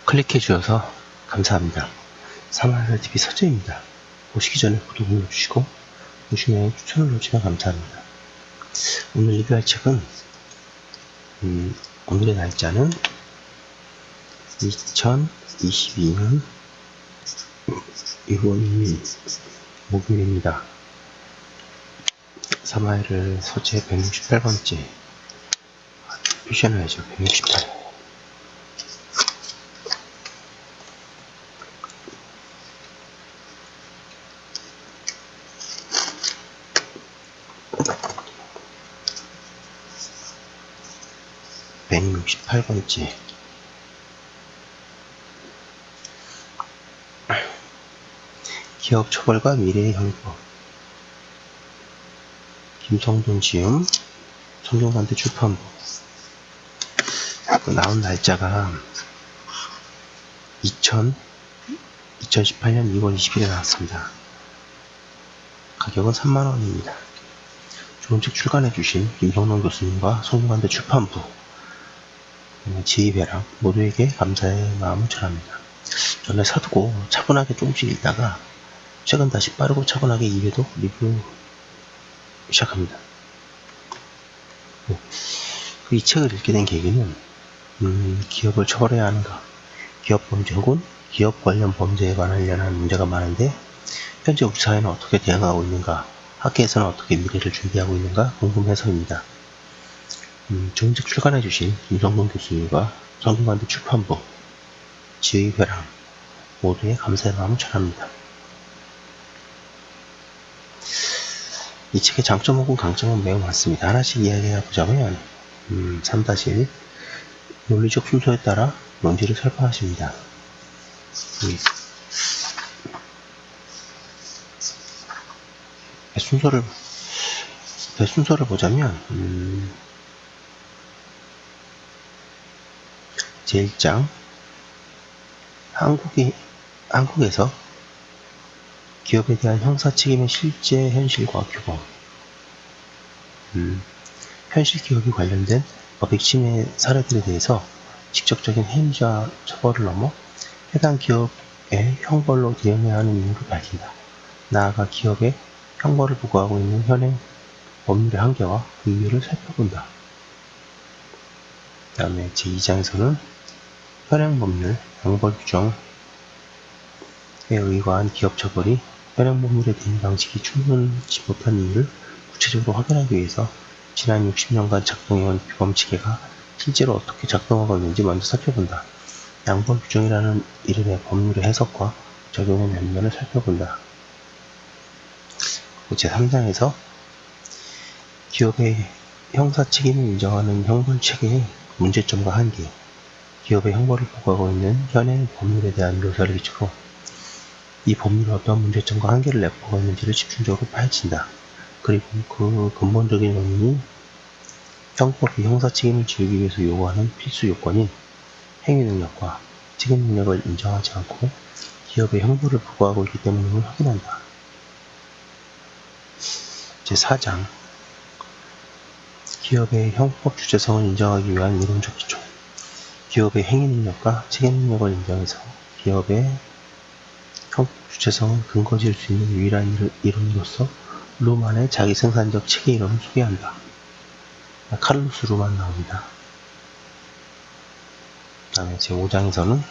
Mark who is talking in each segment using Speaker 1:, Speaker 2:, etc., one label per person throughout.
Speaker 1: 클릭해 주셔서 감사합니다. 사마이알TV 서재입니다. 보시기 전에 구독 눌러주시고 보시면 추천을 넣어주시면 감사합니다. 오늘 리뷰할 책은 오늘의 날짜는 2022년 6월 2일 목요일입니다. 사마이알 서재 168번째 표시해놔야죠. 168. (168번째) 기업 처벌과 미래의 형법. 김성돈 지음, 성균관대 출판부. 나온 날짜가 2018년 2월 20일에 나왔습니다. 가격은 3만원입니다. 좋은 책 출간해주신 김성돈 교수님과 성균관대 출판부 지휘배랑 모두에게 감사의 마음을 전합니다. 전에 사두고 차분하게 조금씩 읽다가 최근 다시 빠르고 차분하게 2회도 리뷰 시작합니다. 이 책을 읽게 된 계기는 기업을 처벌해야 하는가, 기업 범죄 혹은 기업 관련 범죄에 관련한 문제가 많은데 현재 우리 사회는 어떻게 대응하고 있는가, 학계에서는 어떻게 미래를 준비하고 있는가 궁금해서입니다. 좋은 책 출간해주신 김성돈 교수님과 성균관대 출판부 지휘회랑 모두의 감사의 마음을 전합니다. 이 책의 장점 혹은 강점은 매우 많습니다. 하나씩 이야기해보자면 3-1 논리적 순서에 따라 논지를 설파하십니다. 순서를 보자면 제1장 한국에서 기업에 대한 형사 책임의 실제 현실과 규범. 현실 기업이 관련된 법익 침해 사례들에 대해서 직접적인 행위자 처벌을 넘어 해당 기업의 형벌로 대응해야 하는 이유를 밝힌다. 나아가 기업에 형벌을 부과하고 있는 현행 법률의 한계와 그 이유를 살펴본다. 그 다음에 제2장에서는 현행 법률, 형벌 규정에 의거한 기업 처벌이 현행 법률에 대한 방식이 충분치 못한 이유를 구체적으로 확인하기 위해서 지난 60년간 작동해온 규범 체계가 실제로 어떻게 작동하고 있는지 먼저 살펴본다. 양벌 규정이라는 이름의 법률의 해석과 적용의 면면을 살펴본다. 제3장에서 기업의 형사 책임을 인정하는 형벌 체계의 문제점과 한계, 기업의 형벌을 부과하고 있는 현행 법률에 대한 묘사를 기초로 이 법률이 어떤 문제점과 한계를 내포하고 있는지를 집중적으로 파헤친다. 그리고 그 근본적인 원인이 형법이 형사 책임을 지우기 위해서 요구하는 필수 요건인 행위 능력과 책임 능력을 인정하지 않고 기업의 형벌을 부과하고 있기 때문임을 확인한다. 제4장 기업의 형법 주체성을 인정하기 위한 이론적 기초. 기업의 행위 능력과 책임 능력을 인정해서 기업의 형법 주체성을 근거 지을 수 있는 유일한 이론으로서 루만의 자기 생산적 체계 이론을 소개한다. 카를로스 루만 나옵니다. 그 다음에 제5장에서는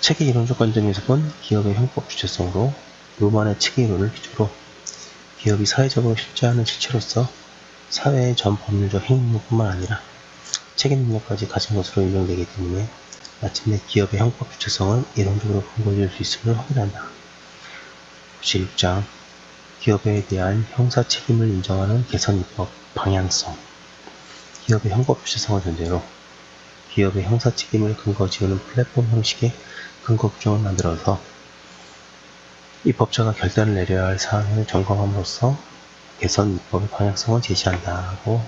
Speaker 1: 체계 이론적 관점에서 본 기업의 형법 주체성으로 루만의 체계 이론을 기초로 기업이 사회적으로 실제하는 실체로서 사회의 전 법률적 행위 능력뿐만 아니라 책임 능력까지 가진 것으로 인정되기 때문에 마침내 기업의 형법 주체성을 이론적으로 근거지을 수 있음을 확인한다. 제6장 기업에 대한 형사 책임을 인정하는 개선 입법 방향성. 기업의 형법 주체성을 전제로 기업의 형사 책임을 근거 지우는 플랫폼 형식의 근거 규정을 만들어서 입법자가 결단을 내려야 할 사항을 점검함으로써 개선 입법의 방향성을 제시한다고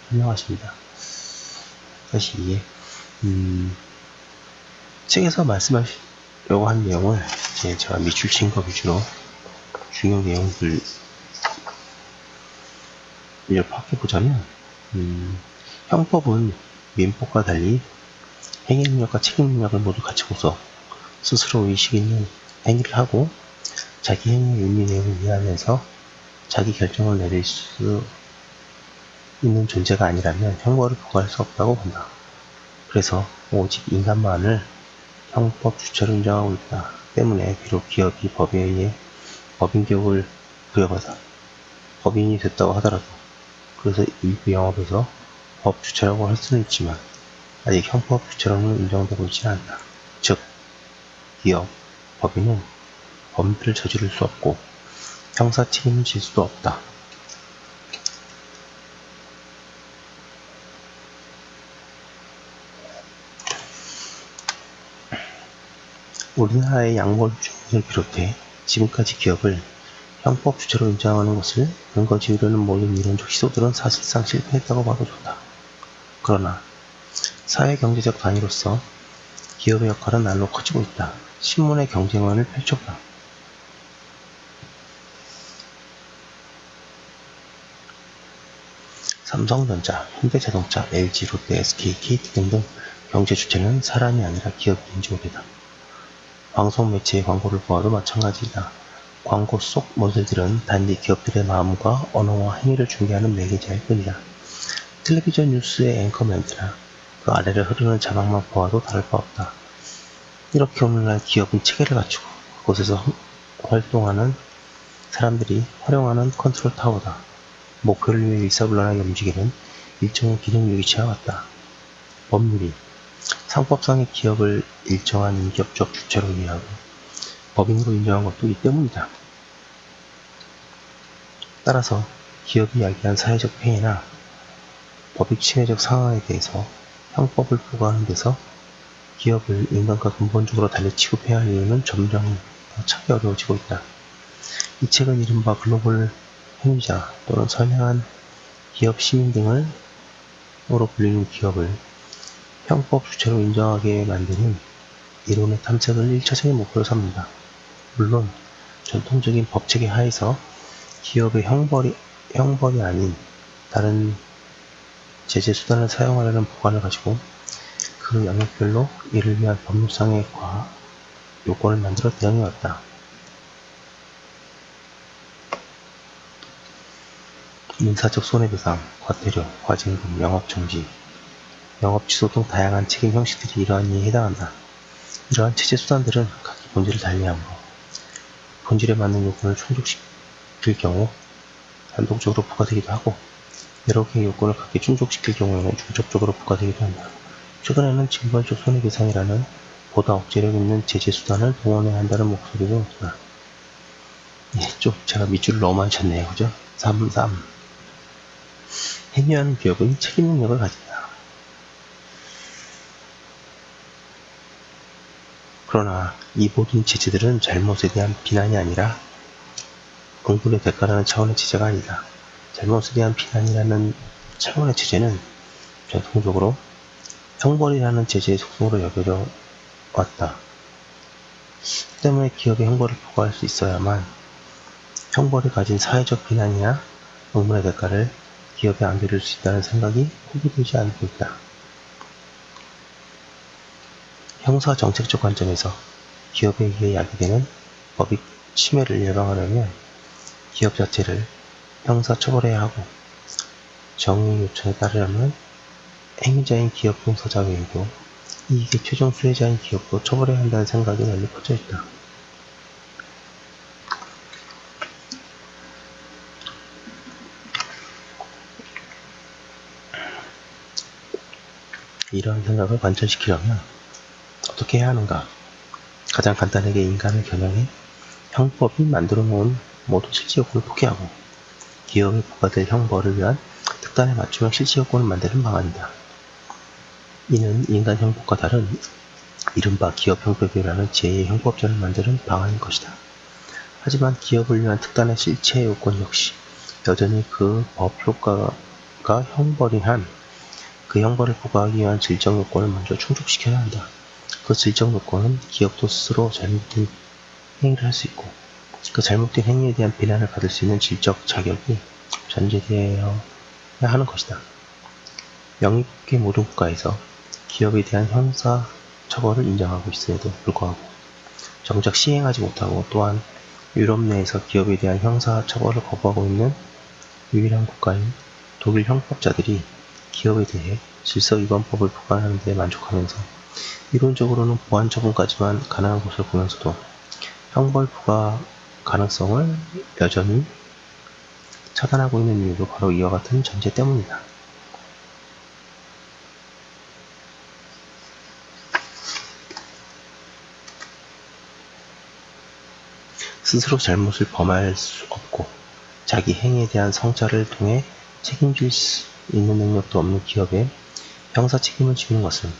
Speaker 1: 설명하십니다. 다시 이게 책에서 말씀하시려고 한 내용을 제가 밑줄 친 거 위주로 중요 내용들을 파악해보자면 형법은 민법과 달리 행위 능력과 책임 능력을 모두 갖추고서 스스로 의식 있는 행위를 하고 자기 행위의 의미 내용을 이해하면서 자기 결정을 내릴 수 있는 존재가 아니라면 형벌을 부과할 수 없다고 본다. 그래서 오직 인간만을 형법 주체로 인정하고 있다. 때문에 비록 기업이 법에 의해 법인격을 부여받아 법인이 됐다고 하더라도 그래서 일부 영업에서 법 주체라고 할 수는 있지만 아직 형법 주체로는 인정되고 있지 않다. 즉, 기업, 법인은 범죄를 저지를 수 없고 형사 책임을 질 수도 없다. 우리나라의 양벌주를 비롯해 지금까지 기업을 형법 주체로 인정하는 것을 근거 지으려는 모든 이론적 시도들은 사실상 실패했다고 봐도 좋다. 그러나 사회경제적 단위로서 기업의 역할은 날로 커지고 있다. 신문의 경쟁원을 펼쳐보라. 삼성전자, 현대자동차, LG, 롯데, SK, KT 등등 경제 주체는 사람이 아니라 기업인지 오래다. 방송 매체의 광고를 보아도 마찬가지이다. 광고 속 모델들은 단지 기업들의 마음과 언어와 행위를 중개하는 매개자일 뿐이다. 텔레비전 뉴스의 앵커맨이나 그 아래를 흐르는 자막만 보아도 다를 바 없다. 이렇게 오늘날 기업은 체계를 갖추고 그곳에서 활동하는 사람들이 활용하는 컨트롤 타워다. 목표를 위해 일사불란하게 움직이는 일종의 기능유기체와 같다. 법률이 상법상의 기업을 일정한 인격적 주체로 이해하고 법인으로 인정한 것도 이 때문이다. 따라서 기업이 야기한 사회적 폐해나 법익 침해적 상황에 대해서 형법을 부과하는 데서 기업을 인간과 근본적으로 달리 취급해야 할 이유는 점점 더 찾기 어려워지고 있다. 이 책은 이른바 글로벌 행위자 또는 선행한 기업 시민 등으로 불리는 기업을 형법 주체로 인정하게 만드는 이론의 탐색을 1차적인 목표로 삼는다. 물론 전통적인 법체계 하에서 기업의 형벌이 아닌 다른 제재 수단을 사용하려는 보관을 가지고 그 영역별로 이를 위한 법률상의 요건을 만들어 대응해왔다. 민사적 손해배상, 과태료, 과징금, 영업정지, 영업취소 등 다양한 책임 형식들이 이러한 이에 해당한다. 이러한 체제 수단들은 각기 본질을 달리하므로 본질에 맞는 요건을 충족시킬 경우 단독적으로 부과되기도 하고 여러 개의 요건을 각기 충족시킬 경우에는 중첩적으로 부과되기도 한다. 최근에는 징벌적 손해배상이라는 보다 억제력 있는 제재 수단을 동원해야 한다는 목소리도 높다. 좀 제가 밑줄을 너무 많이 쳤네요. 그죠? 3. 행위하는 기업은 책임 능력을 가진다. 그러나 이 모든 제재들은 잘못에 대한 비난이 아니라 공분의 대가라는 차원의 제재가 아니다. 잘못에 대한 비난이라는 차원의 제재는 전통적으로 형벌이라는 제재의 속성으로 여겨져 왔다. 때문에 기업의 형벌을 부과할 수 있어야만 형벌이 가진 사회적 비난이나 공분의 대가를 기업에 안겨줄 수 있다는 생각이 포기되지 않고 있다. 형사 정책적 관점에서 기업에 의해 야기되는 법익 침해를 예방하려면 기업 자체를 형사 처벌해야 하고 정의 요청에 따르려면 행위자인 기업 종사자 외에도 이익의 최종 수혜자인 기업도 처벌해야 한다는 생각이 널리 퍼져 있다. 이러한 생각을 관철시키려면 어떻게 해야 하는가? 가장 간단하게 인간을 겨냥해 형법이 만들어 놓은 모든 실제 요건을 포기하고 기업에 부과될 형벌을 위한 특단의 맞춤형 실제 요건을 만드는 방안이다. 이는 인간 형법과 다른 이른바 기업 형법이라는 제2의 형법전을 만드는 방안인 것이다. 하지만 기업을 위한 특단의 실체 요건 역시 여전히 그 법 효과가 형벌인 한 그 형벌을 부과하기 위한 질적 요건을 먼저 충족시켜야 한다. 그 질적 요건은 기업도 스스로 잘못된 행위를 할 수 있고 그 잘못된 행위에 대한 비난을 받을 수 있는 질적 자격이 전제되어야 하는 것이다. 영입국의 모든 국가에서 기업에 대한 형사 처벌을 인정하고 있음에도 불구하고 정작 시행하지 못하고 또한 유럽 내에서 기업에 대한 형사 처벌을 거부하고 있는 유일한 국가인 독일 형법자들이 기업에 대해 질서위반법을 부과하는 데 만족하면서 이론적으로는 보안 처분까지만 가능한 것을 보면서도 형벌 부과 가능성을 여전히 차단하고 있는 이유도 바로 이와 같은 전제 때문이다. 스스로 잘못을 범할 수 없고 자기 행위에 대한 성찰을 통해 책임질 수 있는 능력도 없는 기업에 형사 책임을 지는 것은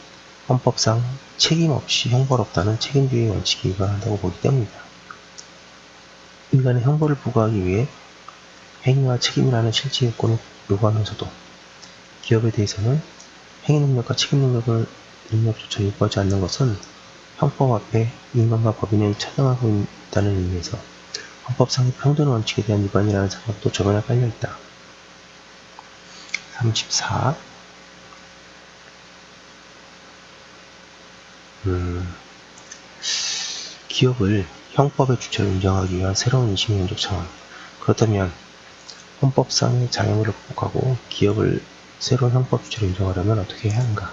Speaker 1: 헌법상 책임 없이 형벌 없다는 책임주의 원칙에 위반한다고 보기 때문이다. 인간의 형벌을 부과하기 위해 행위와 책임이라는 실제 요건을 요구하면서도 기업에 대해서는 행위 능력과 책임 능력조차 요구하지 않는 것은 형법 앞에 인간과 법인을 차등하고 있다는 의미에서 헌법상의 평등 원칙에 대한 위반이라는 생각도 저변에 깔려있다. 34. 기업을 형법의 주체로 인정하기 위한 새로운 인식론적 차원. 그렇다면 헌법상의 장애물을 극복하고 기업을 새로운 형법 주체로 인정하려면 어떻게 해야 하는가?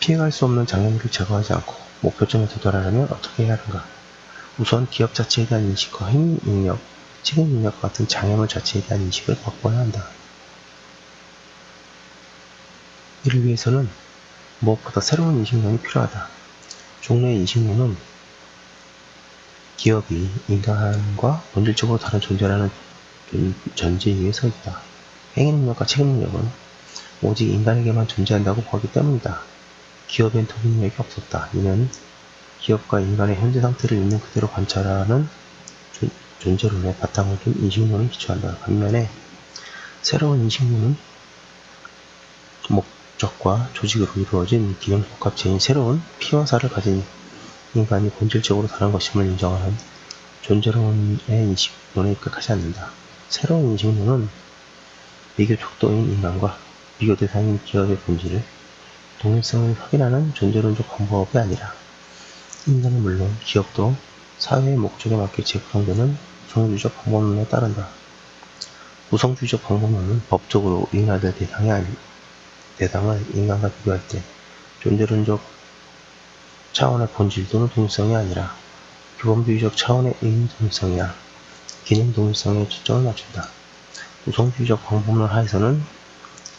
Speaker 1: 피해갈 수 없는 장애물을 제거하지 않고 목표점에 도달하려면 어떻게 해야 하는가? 우선 기업 자체에 대한 인식과 행위 능력, 책임 능력과 같은 장애물 자체에 대한 인식을 바꿔야 한다. 이를 위해서는 무엇보다 새로운 인식론이 필요하다. 종래의 인식론은 기업이 인간과 본질적으로 다른 존재라는 전제 위에 서 있다. 행위 능력과 책임 능력은 오직 인간에게만 존재한다고 보기 때문이다. 기업엔 독립 능력이 없었다. 이는 기업과 인간의 현재 상태를 있는 그대로 관찰하는 존재론에 바탕을 둔 인식론을 기초한다. 반면에 새로운 인식론은 목적과 조직으로 이루어진 기능 복합체인 새로운 피와 살을 가진 인간이 본질적으로 다른 것임을 인정하는 존재론의 인식론에 입각하지 않는다. 새로운 인식론은 비교 척도인 인간과 비교 대상인 기업의 본질을 동일성을 확인하는 존재론적 방법이 아니라 인간은 물론 기업도 사회의 목적에 맞게 재구성되는 구성주의적 방법론에 따른다. 구성주의적 방법론은 법적으로 인하될 대상을 인간과 비교할 때 존재론적 차원의 본질 또는 동일성이 아니라 규범주의적 차원의 의미 동일성이나 기능 동일성에 초점을 맞춘다. 구성주의적 방법론 하에서는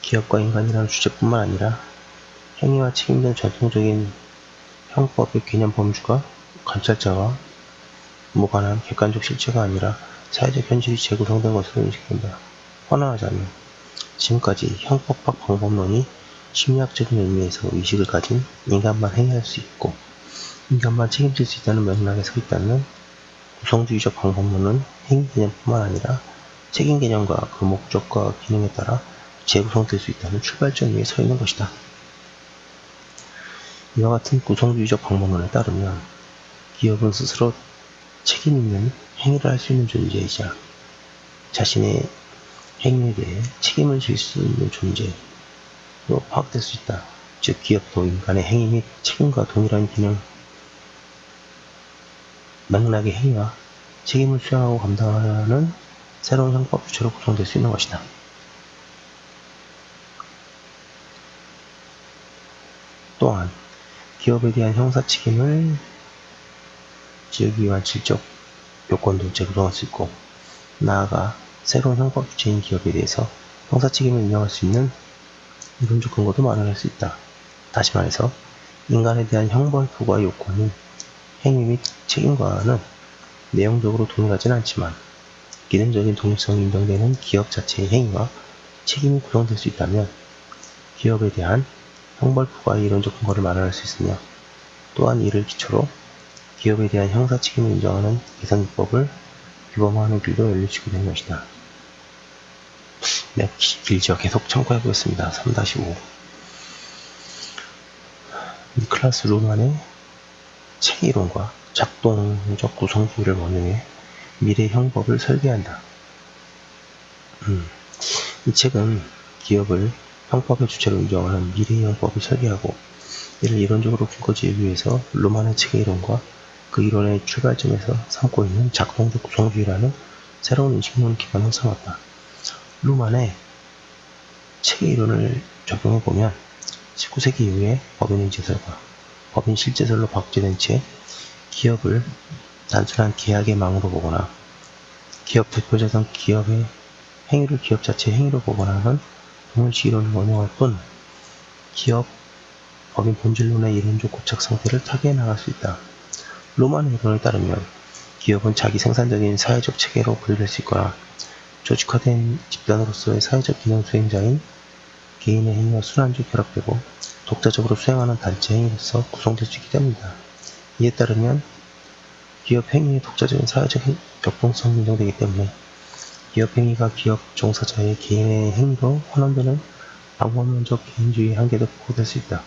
Speaker 1: 기업과 인간이라는 주제뿐만 아니라 행위와 책임 등 전통적인 형법의 개념 범주가 관찰자와 무관한 객관적 실체가 아니라 사회적 현실이 재구성된 것으로 인식된다. 헌화하자면 지금까지 형법학 방법론이 심리학적인 의미에서 의식을 가진 인간만 행위할 수 있고 인간만 책임질 수 있다는 맥락에 서 있다면 구성주의적 방법론은 행위 개념뿐만 아니라 책임 개념과 그 목적과 기능에 따라 재구성될 수 있다는 출발점 위에 서 있는 것이다. 이와 같은 구성주의적 방법론에 따르면 기업은 스스로 책임 있는 행위를 할 수 있는 존재이자 자신의 행위에 대해 책임을 질 수 있는 존재로 파악될 수 있다. 즉 기업도 인간의 행위 및 책임과 동일한 기능, 맥락의 행위와 책임을 수행하고 감당하는 새로운 형법 주체로 구성될 수 있는 것이다. 또한 기업에 대한 형사 책임을 지우기 위한 질적 요건도 재구성할 수 있고 나아가 새로운 형법 주체인 기업에 대해서 형사 책임을 인정할 수 있는 이론적 근거도 마련할 수 있다. 다시 말해서 인간에 대한 형벌 부과 요건인 행위 및 책임과는 내용적으로 동일하진 않지만 기능적인 동일성이 인정되는 기업 자체의 행위와 책임이 구성될 수 있다면 기업에 대한 형벌 부과의 이론적 근거를 마련할 수 있으며 또한 이를 기초로 기업에 대한 형사 책임을 인정하는 예상기법을 규범화하는 길도 열려지게 되는 것이다. 네, 길죠. 계속 참고해 보겠습니다. 3-5 니클라스 루만의 체계이론과 작동적 구성주의를 원용해 미래 형법을 설계한다. 이 책은 기업을 형법의 주체로 인정하는 미래의 형법을 설계하고 이를 이론적으로 근거지기 위해서 루만의 체계 이론과 그 이론의 출발점에서 삼고 있는 작동적 구성주의라는 새로운 인식론 기반을 삼았다. 루만의 체계 이론을 적용해보면 19세기 이후에 법인의 제설과 법인 실제설로 박제된 채 기업을 단순한 계약의 망으로 보거나 기업 대표자든 기업의 행위를 기업 자체의 행위로 보거나 하는 동일시 이론을 원용할 뿐 기업 법인 본질론의 이론적 고착 상태를 타개해 나갈 수 있다. 루만의 이론에 따르면 기업은 자기 생산적인 사회적 체계로 분리될 수 있거나 조직화된 집단으로서의 사회적 기능 수행자인 개인의 행위와 순환적으로 결합되고 독자적으로 수행하는 단체 행위로서 구성될 수 있기 때문이다. 이에 따르면 기업 행위의 독자적인 사회적 역동성이 인정되기 때문에 기업 행위가 기업 종사자의 개인의 행위로 환원되는 방법론적 개인주의의 한계도 보호될 수 있다.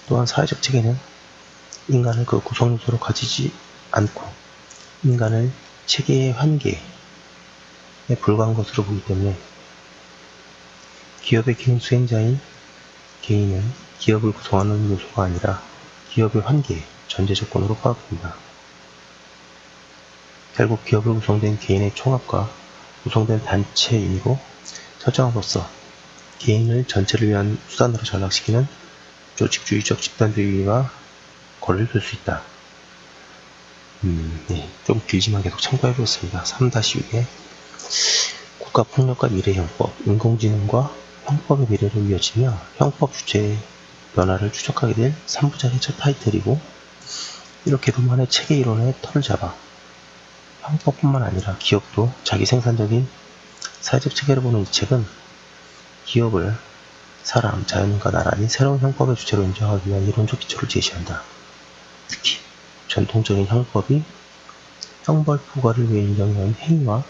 Speaker 1: 또한 사회적 체계는 인간을 그 구성 요소로 가지지 않고 인간을 체계의 한계에 불과한 것으로 보기 때문에 기업의 기능 수행자인 개인은 기업을 구성하는 요소가 아니라 기업의 한계, 전제 조건으로 파악됩니다. 결국 기업을 구성된 개인의 총합과 구성된 단체이고 설정함으로써 개인을 전체를 위한 수단으로 전락시키는 조직주의적 집단주의와 거리를 둘 수 있다. 좀 길지만 계속 참고해보겠습니다. 3-6에 국가폭력과 미래형법, 인공지능과 형법의 미래로 이어지며 형법 주체의 변화를 추적하게 될 3부작의 첫 타이틀이고 이렇게 루만의 체계 이론의 털을 잡아 형법뿐만 아니라 기업도 자기 생산적인 사회적 체계를 보는 이 책은 기업을 사람, 자연인과 나란히 새로운 형법의 주체로 인정하기 위한 이론적 기초를 제시한다. 특히 전통적인 형법이 형벌 부과를 위해 인정한 행위와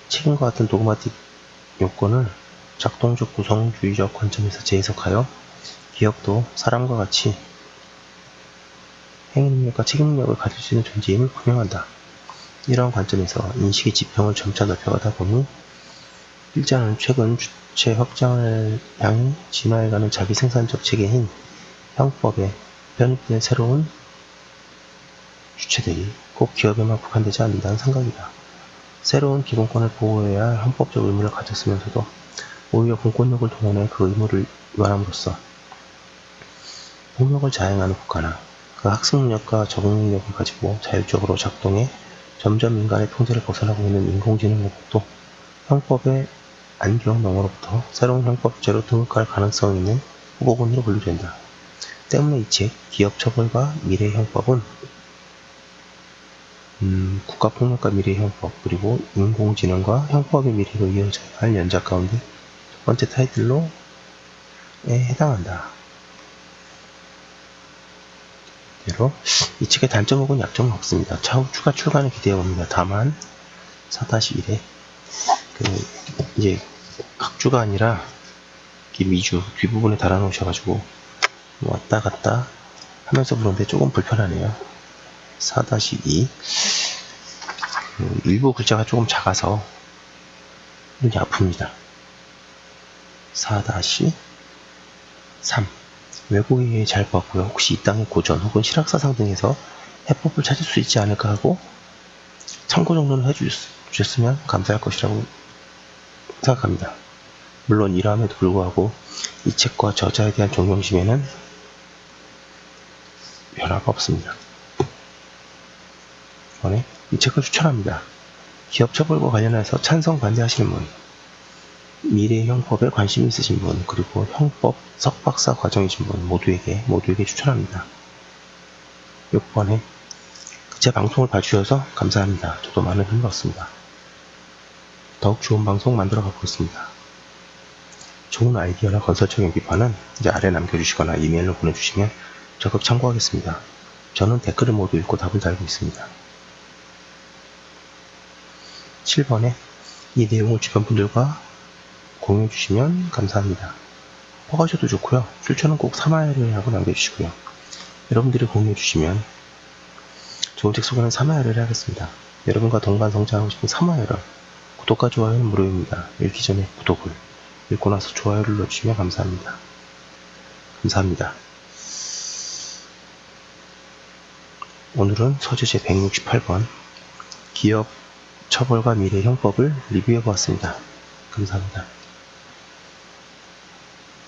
Speaker 1: 책임과 같은 도그마틱 요건을 작동적 구성주의적 관점에서 재해석하여 기업도 사람과 같이 행위 능력과 책임 능력을 가질 수 있는 존재임을 분명한다. 이러한 관점에서 인식의 지평을 점차 넓혀가다 보니 일자는 최근 주체 확장을 향해 진화해가는 자기 생산적 체계인 형법에 편입된 새로운 주체들이 꼭 기업에만 국한되지 않는다는 생각이다. 새로운 기본권을 보호해야 할 헌법적 의무를 가졌으면서도 오히려 공권력을 동원해 그 의무를 위반함으로써 폭력을 자행하는 국가나 그 학습 능력과 적응 능력을 가지고 자율적으로 작동해 점점 인간의 통제를 벗어나고 있는 인공지능 로봇도 형법의 안경 너머로부터 새로운 형법제로 등극할 가능성이 있는 후보군으로 분류된다. 때문에 이 책 기업 처벌과 미래 형법은 국가폭력과 미래 형법 그리고 인공지능과 형법의 미래로 이어져야 할 연작 가운데 첫 번째 타이틀로에 해당한다. 대로 이 책의 단점 혹은 약점은 없습니다. 차후 추가 출간을 기대해봅니다. 다만 4-1에 이제 각주가 아니라 미주 뒷부분에 달아놓으셔가지고 왔다 갔다 하면서 보는데 조금 불편하네요. 4-2 일부 글자가 조금 작아서 눈이 아픕니다. 4-3 외국에 의해 잘 봤고요. 혹시 이 땅의 고전 혹은 실학사상 등에서 해법을 찾을 수 있지 않을까 하고 참고 정도는 해주셨으면 감사할 것이라고 생각합니다. 물론 이러함에도 불구하고 이 책과 저자에 대한 존경심에는 변화가 없습니다. 이번에 이 책을 추천합니다. 기업 처벌과 관련해서 찬성 반대하시는 분, 미래 형법에 관심 있으신 분, 그리고 형법 석박사 과정이신 분 모두에게 추천합니다. 6번에 제 방송을 봐주셔서 감사합니다. 저도 많은 힘을 얻습니다. 더욱 좋은 방송 만들어 가보겠습니다. 좋은 아이디어나 건설적인 비판은 이제 아래 남겨주시거나 이메일로 보내주시면 적극 참고하겠습니다. 저는 댓글을 모두 읽고 답을 달고 있습니다. 7번에 이 내용을 주변 분들과 공유해 주시면 감사합니다. 퍼가셔도 좋고요. 출처는 꼭 사마야를 하고 남겨주시고요. 여러분들이 공유해 주시면 좋은 책 소개는 사마야를 하겠습니다. 여러분과 동반 성장하고 싶은 사마야를 구독과 좋아요는 무료입니다. 읽기 전에 구독을 읽고 나서 좋아요를 눌러주시면 감사합니다. 감사합니다. 오늘은 서재 제168번 기업 처벌과 미래 형법을 리뷰해 보았습니다. 감사합니다.